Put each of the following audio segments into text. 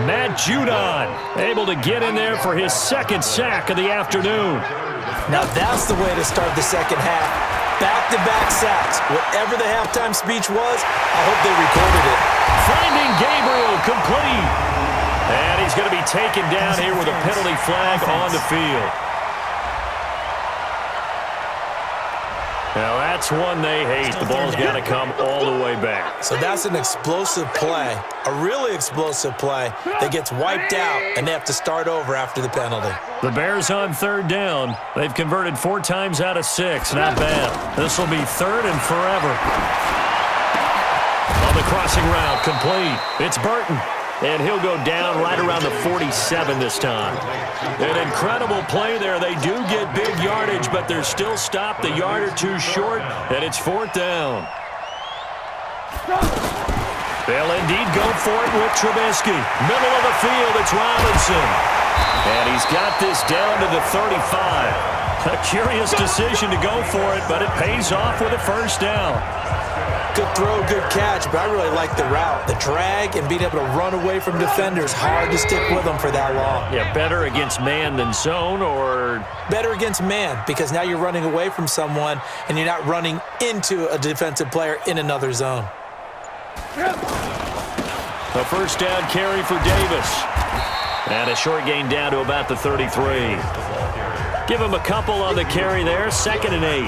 Matt Judon able to get in there for his second sack of the afternoon. Now that's the way to start the second half. Back-to-back sacks. Whatever the halftime speech was, I hope they recorded it. Finding Gabriel complete. And he's going to be taken down here with a penalty flag on the field. Now that's one they hate. The ball's got to come all the way back. So that's an explosive play, a really explosive play that gets wiped out, and they have to start over after the penalty. The Bears on third down. They've converted 4 times out of 6. Not bad. This will be third and forever. On the crossing route, complete. It's Burton. And he'll go down right around the 47 this time. An incredible play there. They do get big yardage, but they're still stopped a yard or two short, and it's 4th down. They'll indeed go for it with Trubisky. Middle of the field, it's Robinson. And he's got this down to the 35. A curious decision to go for it, but it pays off with a first down. Good throw, good catch, but I really like the route. The drag and being able to run away from defenders, hard to stick with them for that long. Yeah, better against man than zone, or? Better against man, because now you're running away from someone and you're not running into a defensive player in another zone. A first down carry for Davis. And a short gain down to about the 33. Give him a couple on the carry there, 2nd and 8.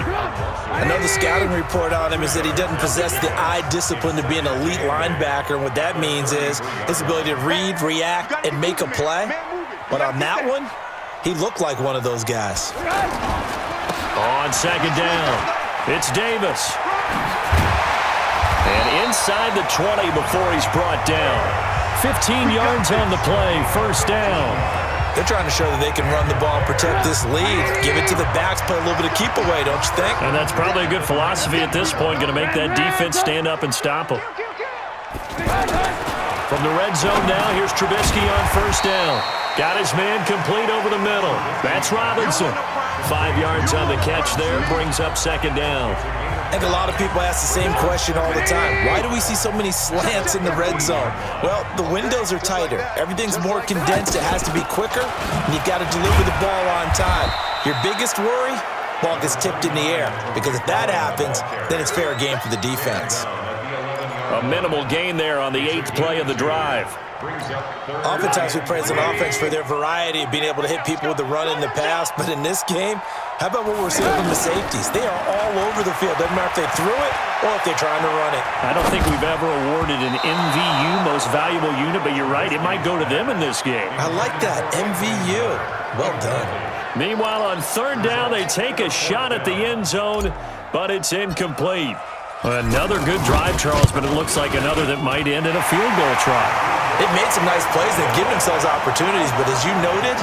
I know the scouting report on him is that he doesn't possess the eye discipline to be an elite linebacker. And what that means is his ability to read, react, and make a play. But on that one, he looked like one of those guys. On 2nd down, it's Davis. And inside the 20 before he's brought down. 15 yards on the play, first down. They're trying to show that they can run the ball, protect this lead, give it to the backs, play a little bit of keep away, don't you think? And that's probably a good philosophy at this point, going to make that defense stand up and stop them. From the red zone now, here's Trubisky on first down. Got his man complete over the middle. That's Robinson. 5 yards on the catch there, brings up 2nd down. I think a lot of people ask the same question all the time. Why do we see so many slants in the red zone? Well, the windows are tighter. Everything's more condensed. It has to be quicker, and you've got to deliver the ball on time. Your biggest worry? Ball gets tipped in the air, because if that happens, then it's fair game for the defense. A minimal gain there on the 8th play of the drive. Oftentimes we praise an offense for their variety of being able to hit people with the run and the pass, but in this game, how about what we're seeing from the safeties? They are all over the field. Doesn't matter if they threw it or if they're trying to run it. I don't think we've ever awarded an MVU, most valuable unit, but you're right, it might go to them in this game. I like that, MVU. Well done. Meanwhile, on third down, they take a shot at the end zone, but it's incomplete. Another good drive, Charles, but it looks like another that might end in a field goal try. They've made some nice plays. They've given themselves opportunities, but as you noted,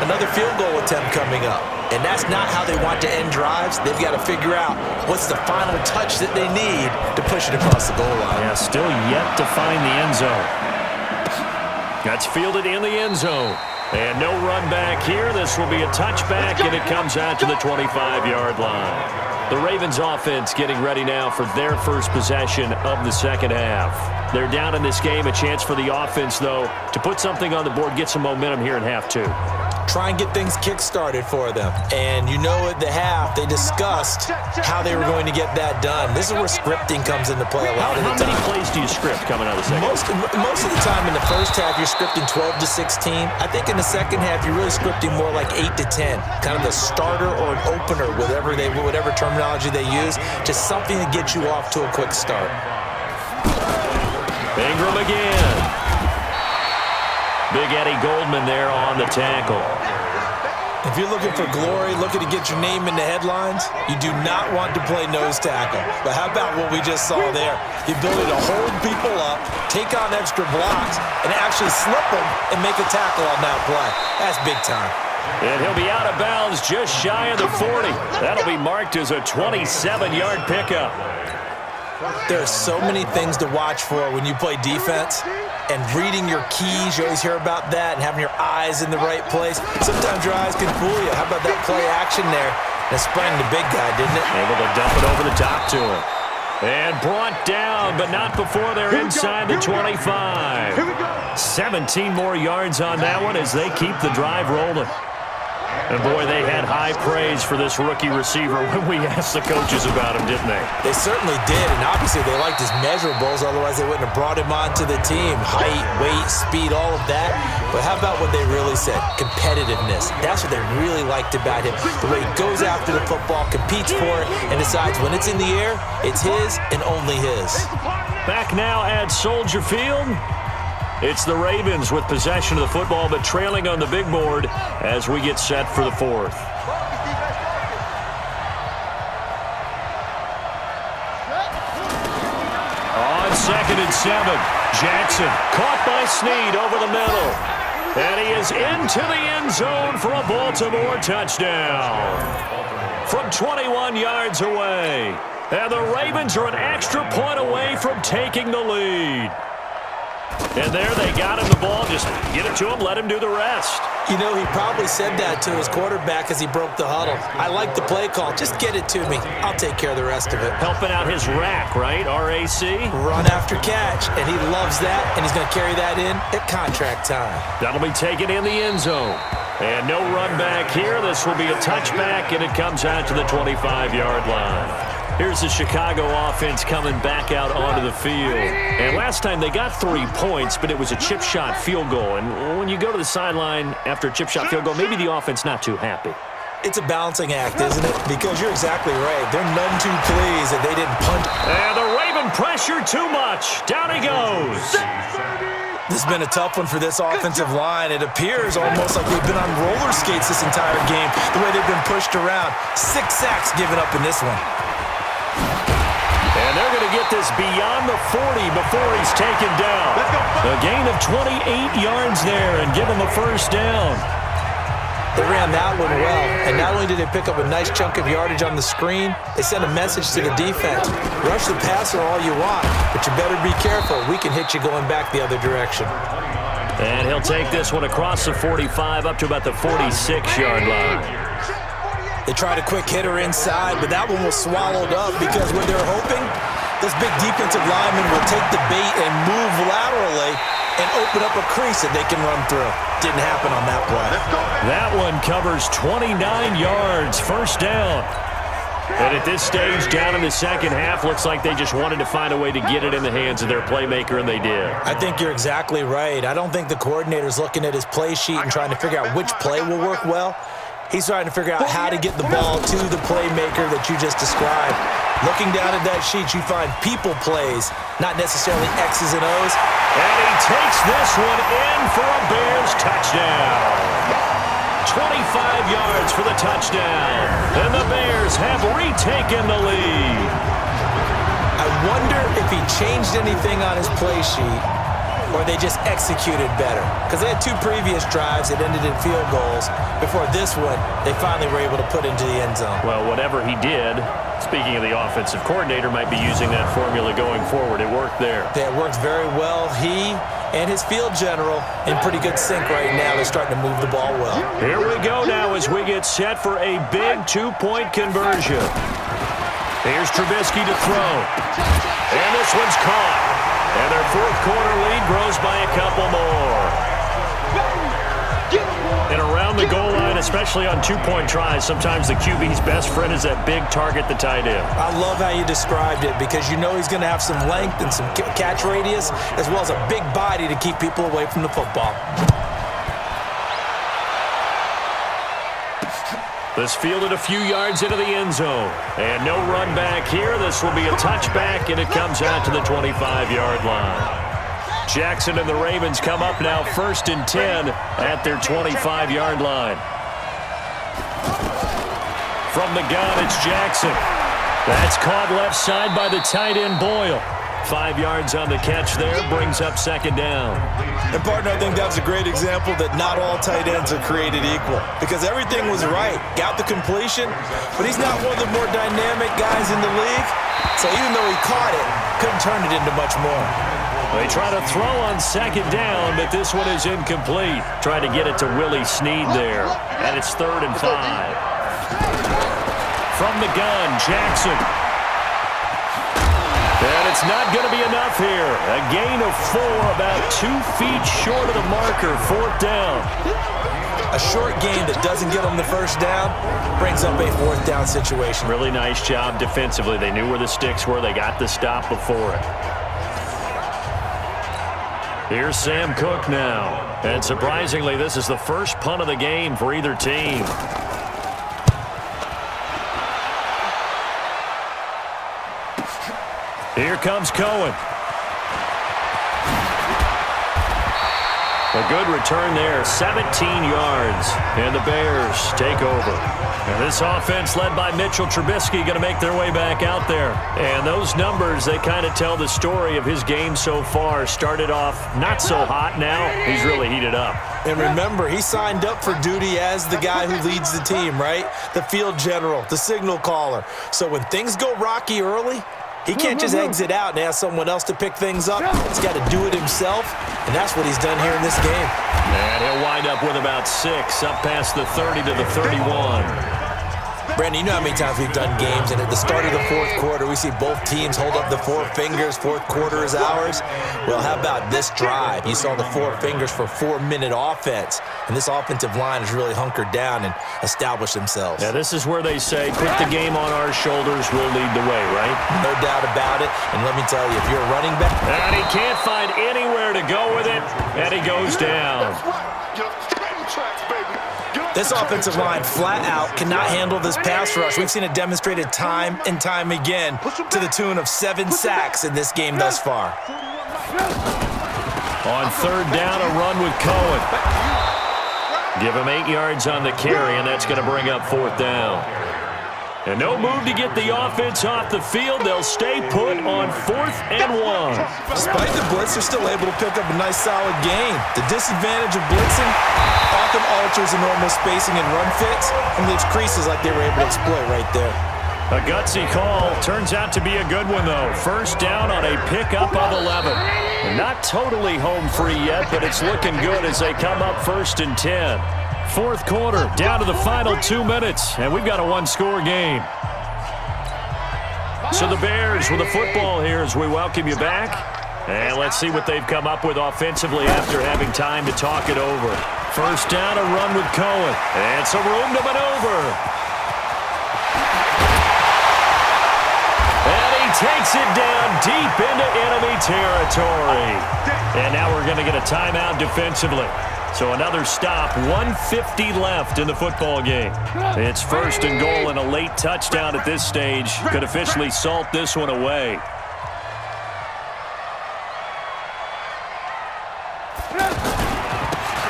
another field goal attempt coming up. And that's not how they want to end drives. They've got to figure out what's the final touch that they need to push it across the goal line. Yeah, still yet to find the end zone. That's fielded in the end zone. And no run back here. This will be a touchback, and it comes out to the 25-yard line. The Ravens offense getting ready now for their first possession of the second half. They're down in this game. A chance for the offense, though, to put something on the board, get some momentum here in half 2. Try and get things kick-started for them. And you know at the half, they discussed how they were going to get that done. This is where scripting comes into play a lot of the time. How many plays do you script coming out of the second half? Most of the time in the first half, you're scripting 12 to 16. I think in the second half, you're really scripting more like 8 to 10. Kind of the starter or an opener, whatever terminology they use. Just something to get you off to a quick start. Ingram again. Big Eddie Goldman there on the tackle. If you're looking for glory, looking to get your name in the headlines, you do not want to play nose tackle. But how about what we just saw there? The ability to hold people up, take on extra blocks, and actually slip them and make a tackle on that play. That's big time. And he'll be out of bounds just shy of the 40. That'll be marked as a 27-yard pickup. There are so many things to watch for when you play defense. And reading your keys, you always hear about that, and having your eyes in the right place. Sometimes your eyes can fool you. How about that play action there? That sprang the big guy, didn't it? Able to dump it over the top to him. And brought down, but not before they're inside the 25. Here we go. 17 more yards on that one as they keep the drive rolling. And, boy, they had high praise for this rookie receiver when we asked the coaches about him, didn't they? They certainly did, and obviously they liked his measurables, otherwise they wouldn't have brought him onto the team. Height, weight, speed, all of that. But how about what they really said? Competitiveness. That's what they really liked about him. The way he goes after the football, competes for it, and decides when it's in the air, it's his and only his. Back now at Soldier Field. It's the Ravens with possession of the football, but trailing on the big board as we get set for the fourth. On 2nd and 7, Jackson caught by Snead over the middle. And he is into the end zone for a Baltimore touchdown. From 21 yards away. And the Ravens are an extra point away from taking the lead. And there they got him the ball. Just get it to him, let him do the rest. You know, he probably said that to his quarterback as he broke the huddle. I like the play call. Just get it to me. I'll take care of the rest of it. Helping out his rack, right? R-A-C? Run after catch, and he loves that, and he's going to carry that in at contract time. That'll be taken in the end zone. And no run back here. This will be a touchback, and it comes out to the 25-yard line. Here's the Chicago offense coming back out onto the field. And last time they got 3 points, but it was a chip shot field goal. And when you go to the sideline after a chip shot field goal, maybe the offense not too happy. It's a balancing act, isn't it? Because you're exactly right. They're none too pleased that they didn't punt. And the Raven pressure too much. Down he goes. This has been a tough one for this offensive line. It appears almost like they've been on roller skates this entire game, the way they've been pushed around. 6 sacks given up in this one. And they're going to get this beyond the 40 before he's taken down. A gain of 28 yards there and give him a first down. They ran that one well, and not only did they pick up a nice chunk of yardage on the screen, they sent a message to the defense. Rush the passer all you want, but you better be careful. We can hit you going back the other direction. And he'll take this one across the 45 up to about the 46-yard line. They tried a quick hitter inside, but that one was swallowed up because what they're hoping, this big defensive lineman will take the bait and move laterally and open up a crease that they can run through. Didn't happen on that play. That one covers 29 yards, first down. And at this stage, down in the second half, looks like they just wanted to find a way to get it in the hands of their playmaker, and they did. I think you're exactly right. I don't think the coordinator's looking at his play sheet and trying to figure out which play will work well. He's trying to figure out how to get the ball to the playmaker that you just described. Looking down at that sheet, you find people plays, not necessarily X's and O's. And he takes this one in for a Bears touchdown. 25 yards for the touchdown. And the Bears have retaken the lead. I wonder if he changed anything on his play sheet or they just executed better. Because they had 2 previous drives that ended in field goals. Before this one, they finally were able to put into the end zone. Well, whatever he did, speaking of the offensive coordinator, might be using that formula going forward. It worked there. Yeah, it worked very well. He and his field general in pretty good sync right now. They're starting to move the ball well. Here we go now as we get set for a big 2-point conversion. Here's Trubisky to throw. And this one's caught. And their fourth quarter lead grows by a couple more. And around the goal line, especially on 2-point tries, sometimes the QB's best friend is that big target, the tight end. I love how you described it because you know he's going to have some length and some catch radius as well as a big body to keep people away from the football. This fielded a few yards into the end zone. And no run back here. This will be a touchback, and it comes out to the 25-yard line. Jackson and the Ravens come up now 1st and 10 at their 25-yard line. From the gun, it's Jackson. That's caught left side by the tight end Boyle. 5 yards on the catch there, brings up 2nd down. And, partner, I think that was a great example that not all tight ends are created equal because everything was right. Got the completion, but he's not one of the more dynamic guys in the league. So even though he caught it, couldn't turn it into much more. They try to throw on 2nd down, but this one is incomplete. Trying to get it to Willie Snead there, and it's 3rd and 5. From the gun, Jackson. And it's not going to be enough here. A gain of 4, about 2 feet short of the marker, 4th down. A short gain that doesn't get them the first down brings up a 4th down situation. Really nice job defensively. They knew where the sticks were. They got the stop before it. Here's Sam Cook now. And surprisingly, this is the first punt of the game for either team. Here comes Cohen. A good return there, 17 yards, and the Bears take over. And this offense led by Mitchell Trubisky going to make their way back out there. And those numbers, they kind of tell the story of his game so far. Started off not so hot, now he's really heated up. And remember, he signed up for duty as the guy who leads the team, right? The field general, the signal caller. So when things go rocky early, he can't just exit out and ask someone else to pick things up. He's got to do it himself, and that's what he's done here in this game. And he'll wind up with about 6, up past the 30 to the 31. Brandon, you know how many times we've done games, and at the start of the 4th quarter, we see both teams hold up the 4 fingers, 4th quarter is ours. Well, how about this drive? You saw the 4 fingers for 4-minute offense, and this offensive line has really hunkered down and established themselves. Yeah, this is where they say, put the game on our shoulders, we'll lead the way, right? No doubt about it, and let me tell you, if you're a running back... And he can't find anywhere to go with it, and he goes down. This offensive line flat out cannot handle this pass rush. We've seen it demonstrated time and time again to the tune of 7 sacks in this game thus far. On 3rd down, a run with Cohen. Give him 8 yards on the carry, and that's going to bring up 4th down. And no move to get the offense off the field. They'll stay put on 4th and 1. Despite the blitz, they're still able to pick up a nice, solid gain. The disadvantage of blitzing often alters the normal spacing and run fits and leaves creases like they were able to exploit right there. A gutsy call. Turns out to be a good one, though. 1st down on a pickup of 11. Not totally home free yet, but it's looking good as they come up 1st and 10. 4th quarter, down to the final 2 minutes, and we've got a 1-score game. So the Bears with the football here as we welcome you back. And let's see what they've come up with offensively after having time to talk it over. 1st down, a run with Cohen. And some room to maneuver. And he takes it down deep into enemy territory. And now we're going to get a timeout defensively. So another stop, 1:50 left in the football game. It's 1st and goal, and a late touchdown at this stage could officially salt this one away.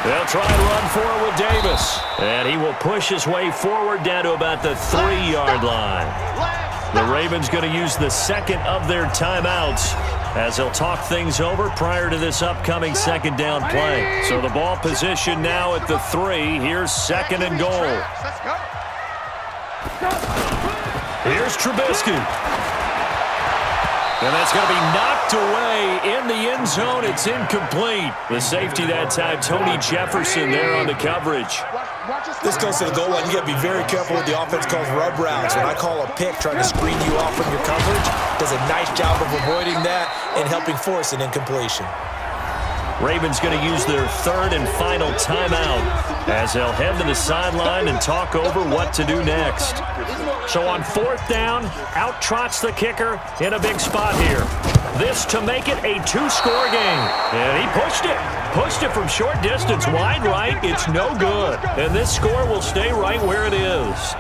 They'll try and run for it with Davis. And he will push his way forward down to about the 3-yard line. The Ravens going to use the 2nd of their timeouts as they'll talk things over prior to this upcoming 2nd down play. So the ball position now at the 3. Here's 2nd and goal. Here's Trubisky. And that's going to be knocked away in the end zone. It's incomplete. The safety that time, Tony Jefferson there on the coverage. This goes to the goal line. You got to be very careful with the offense calls rub routes. When I call a pick trying to screen you off from your coverage, does a nice job of avoiding that and helping force an incompletion. Ravens going to use their 3rd and final timeout as they'll head to the sideline and talk over what to do next. So on 4th down, out trots the kicker in a big spot here. This to make it a 2-score game. And he pushed it. Pushed it from short distance, wide right. It's no good. And this score will stay right where it is.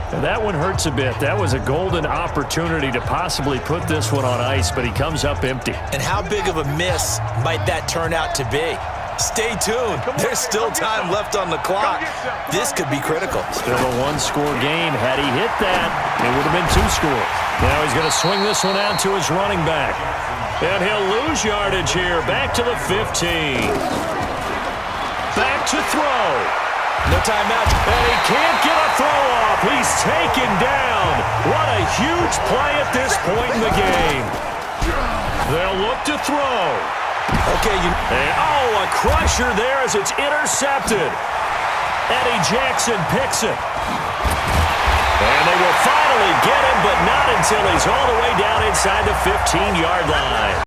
And that one hurts a bit. That was a golden opportunity to possibly put this one on ice, but he comes up empty. And how big of a miss might that turn out to be? Stay tuned. There's still time left on the clock. This could be critical. Still a 1-score game. Had he hit that, it would have been 2 scores. Now he's going to swing this one out to his running back. And he'll lose yardage here. Back to the 15. Back to throw. No timeout. And he can't get a throw off. He's taken down. What a huge play at this point in the game. They'll look to throw. Okay, a crusher there as it's intercepted. Eddie Jackson picks it. And they will finally get him, but not until he's all the way down inside the 15-yard line.